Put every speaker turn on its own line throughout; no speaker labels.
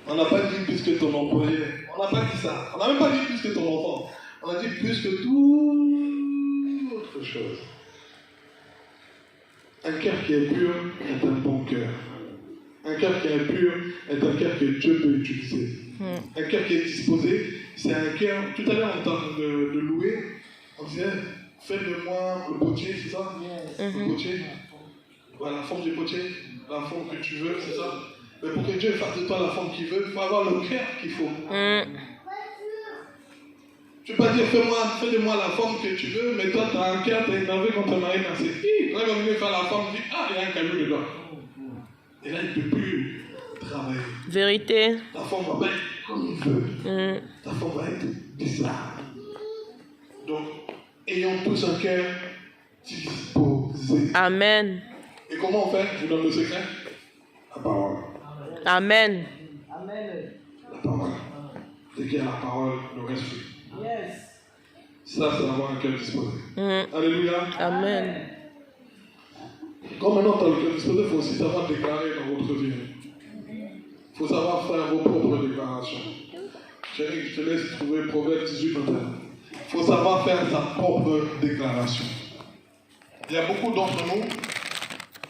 On n'a pas dit plus que ton employé. On n'a pas dit ça. On n'a même pas dit plus que ton enfant. On a dit plus que toute autre chose. Un cœur qui est pur est un bon cœur. Un cœur qui est pur est un cœur que Dieu peut utiliser. Un cœur qui est disposé, c'est un cœur. Tout à l'heure, on tente de louer. On disait, fais de moi le potier, c'est ça? Le potier. Voilà, la forme du potier, la forme que tu veux, c'est ça? Mais pour que Dieu fasse de toi la forme qu'il veut, il faut avoir le cœur qu'il faut. Tu ne peux pas dire, fais de moi la forme que tu veux, mais toi, tu as un cœur, tu es énervé quand ton mari dans ses filles. Quand il va venir faire la forme, il dit, ah, il y a un caillou dedans. Et là, il ne peut plus travailler.
Vérité.
Ta forme va pas être comme il veut. Ta forme va être bizarre. Donc, ayons tous un cœur disposé.
Amen.
Et comment on fait? Je vous donne le secret. La parole.
Amen.
La parole. Dès qu'il y a la parole, le reste suit. Ça, c'est avoir un cœur disposé. Alléluia.
Amen.
Quand maintenant tu as le cœur disposé, il faut aussi savoir déclarer dans votre vie. Il faut savoir faire vos propres déclarations. Chérie, je te laisse trouver Proverbe 18, 21. Il faut savoir faire sa propre déclaration. Il y a beaucoup d'entre nous,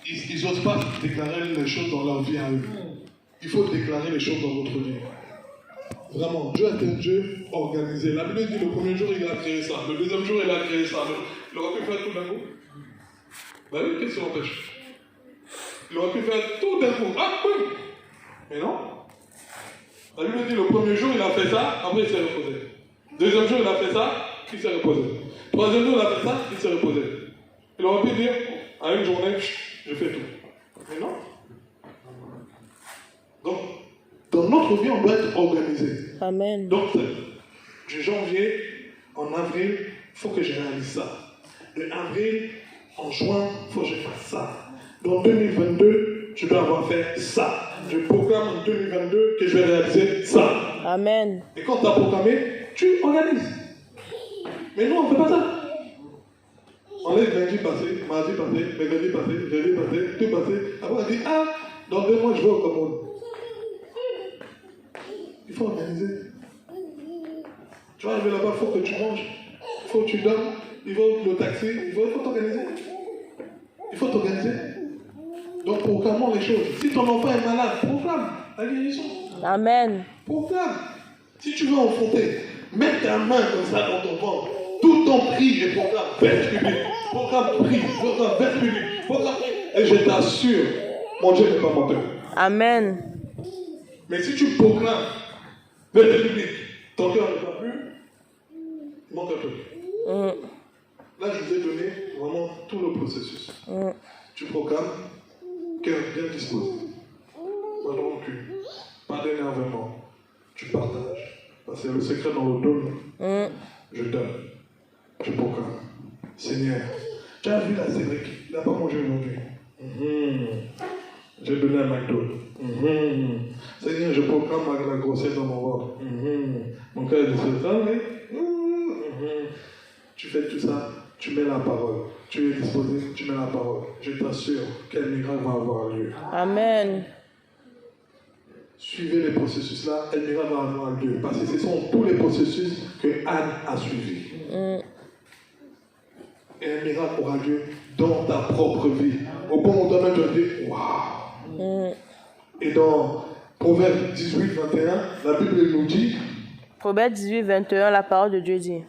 ils n'osent pas déclarer les choses dans leur vie à eux. Il faut déclarer les choses dans votre vie. Vraiment, Dieu est un Dieu organisé. La Bible dit le premier jour, il a créé ça. Le deuxième jour, il a créé ça. Il aurait pu faire tout d'un coup. Ben oui, qu'est-ce qui l'empêche? Il aurait pu faire tout d'un coup. Ah oui! Mais non. La Bible dit le premier jour, il a fait ça, après il s'est reposé. Deuxième jour, il a fait ça, il s'est reposé. Troisième jour, il a fait ça, il s'est reposé. Il aurait pu dire, à une journée, je fais tout. Mais non. Donc, dans notre vie, on doit être organisé.
Amen.
Donc, de janvier, en avril, il faut que je réalise ça. De avril, en juin, il faut que je fasse ça. Dans 2022, je dois avoir fait ça. Je proclame en 2022 que je vais réaliser ça.
Amen.
Et quand tu as proclamé, tu organises. Mais nous, on ne fait pas ça. On laisse lundi passer, mardi passer, mercredi passer, jeudi passer, tout passer. Après, on dit, ah, dans 2 mois, je vais au Cameroun. Il faut organiser. Tu vas arriver là-bas, il faut que tu manges, il faut que tu dormes, il faut le taxi, il faut t'organiser. Il faut t'organiser. Donc proclamons les choses. Si ton enfant est malade, proclame la guérison.
Amen.
Proclame. Si tu veux enfanter, mets ta main comme ça dans ton ventre. Tout ton cri et proclame verse public. Proclame prix, proclame verse public. Proclame. Et je t'assure, mon Dieu n'est pas menteur.
Amen.
Mais si tu proclames verse public, ton cœur ne va plus, il manque un peu. Là, je vous ai donné vraiment tout le processus. Tu proclames, cœur bien disposé. Pas de rancune, pas d'énervement. Tu partages. Parce que le secret dans le don, je donne. Je proclame. Seigneur, tu as vu la Cédric, il n'a pas mangé aujourd'hui. J'ai donné un McDo. Seigneur, je proclame la grossesse dans mon ventre. Mon cœur est disposé. Tu fais tout ça, tu mets la parole. Tu es disposé, tu mets la parole. Je t'assure quel miracle va avoir lieu.
Amen.
Suivez les processus là, un miracle va avoir lieu. Parce que ce sont tous les processus que Anne a suivis. Et un miracle aura lieu dans ta propre vie. Au bon moment même, tu vas dire waouh. Et dans Proverbe 18, 21, la Bible nous dit.
Proverbe 18, 21, la parole de Dieu dit.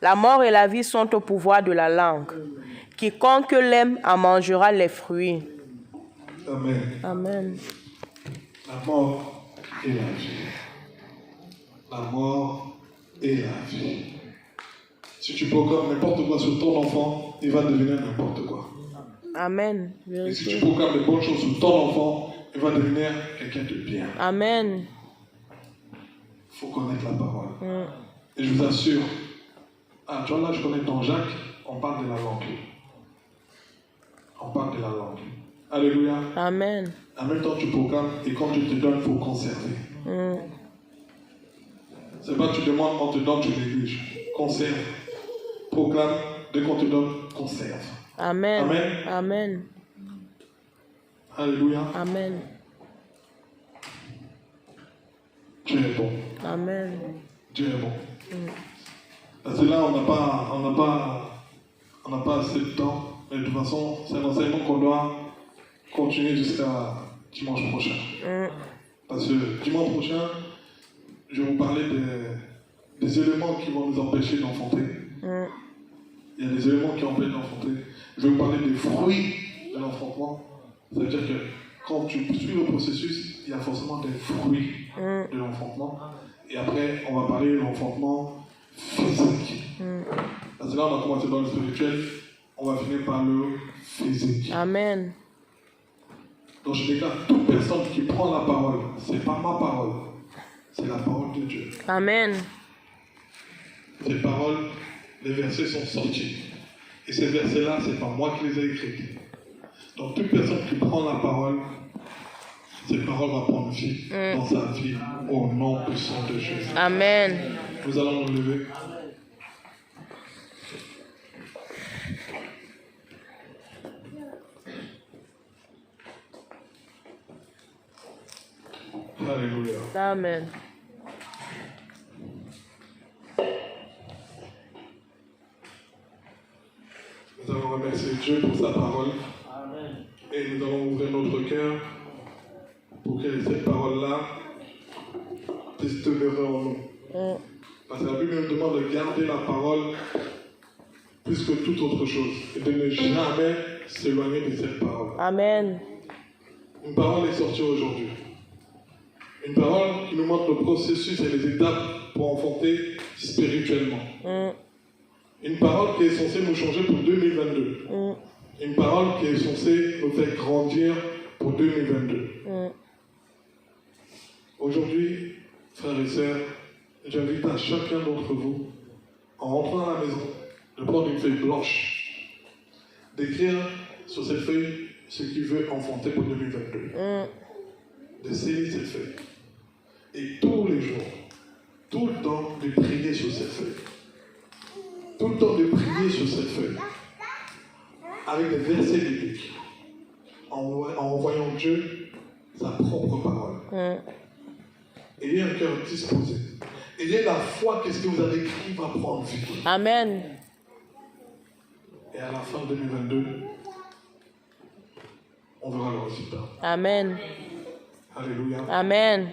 La mort et la vie sont au pouvoir de la langue. Quiconque l'aime en mangera les fruits.
Amen.
Amen.
La mort et la vie. La mort et la vie. Si tu proclames n'importe quoi sur ton enfant, il va devenir n'importe quoi.
Amen.
Et si tu proclames de bonnes choses sur ton enfant, il va devenir quelqu'un de bien.
Amen.
Il faut connaître la parole. Et je vous assure, tu vois là, je connais dans Jacques, on parle de la langue. On parle de la langue. Alléluia.
Amen.
En même temps, tu proclames et quand tu te donnes, il faut conserver. C'est pas que tu demandes, on te donne, tu négliges. Conserve. Proclame, dès qu'on te donne, conserve.
Amen.
Amen.
Amen.
Alléluia.
Amen.
Dieu est bon.
Amen.
Dieu est bon. Parce que là, on n'a pas assez de temps. Mais de toute façon, c'est un enseignement qu'on doit continuer jusqu'à dimanche prochain. Parce que dimanche prochain, je vais vous parler des éléments qui vont nous empêcher d'enfanter. Il y a des éléments qui empêchent d'enfanter. Je vais vous parler des fruits de l'enfantement. Ça veut dire que quand tu suis le processus, il y a forcément des fruits de l'enfantement. Et après, on va parler de l'enfantement physique. Parce que là, on a commencé dans le spirituel, on va finir par le physique.
Amen.
Donc je déclare, toute personne qui prend la parole, c'est pas ma parole, c'est la parole de Dieu.
Amen.
Ces paroles, les versets sont sortis. Et ces versets-là, c'est pas moi qui les ai écrits. Donc toute personne qui prend la parole, ces paroles vont prendre vie dans sa vie au nom puissant de Jésus.
Amen.
Nous allons nous lever. Alléluia.
Amen.
Nous allons remercier Dieu pour sa parole.
Amen.
Et nous allons ouvrir notre cœur pour que cette parole-là puisse demeurer en nous. Parce que la Bible nous demande de garder la parole plus que toute autre chose et de ne jamais s'éloigner de cette parole.
Amen.
Une parole est sortie aujourd'hui. Une parole qui nous montre le processus et les étapes pour enfanter spirituellement. Une parole qui est censée nous changer pour 2022. Une parole qui est censée nous faire grandir pour 2022. Aujourd'hui, frères et sœurs, j'invite à chacun d'entre vous, en rentrant à la maison, de prendre une feuille blanche, d'écrire sur cette feuille ce qu'il veut enfanter pour 2022. De sceller cette feuille. Et tous les jours, tout le temps, de prier sur cette feuille. Tout le temps de prier sur cette feuille. Avec des versets bibliques. En envoyant Dieu sa propre parole. Ayez un cœur disposé. Ayez la foi que ce que vous avez écrit va prendre vie.
Amen.
Et à la fin de 2022, on verra le résultat.
Amen.
Alléluia.
Amen.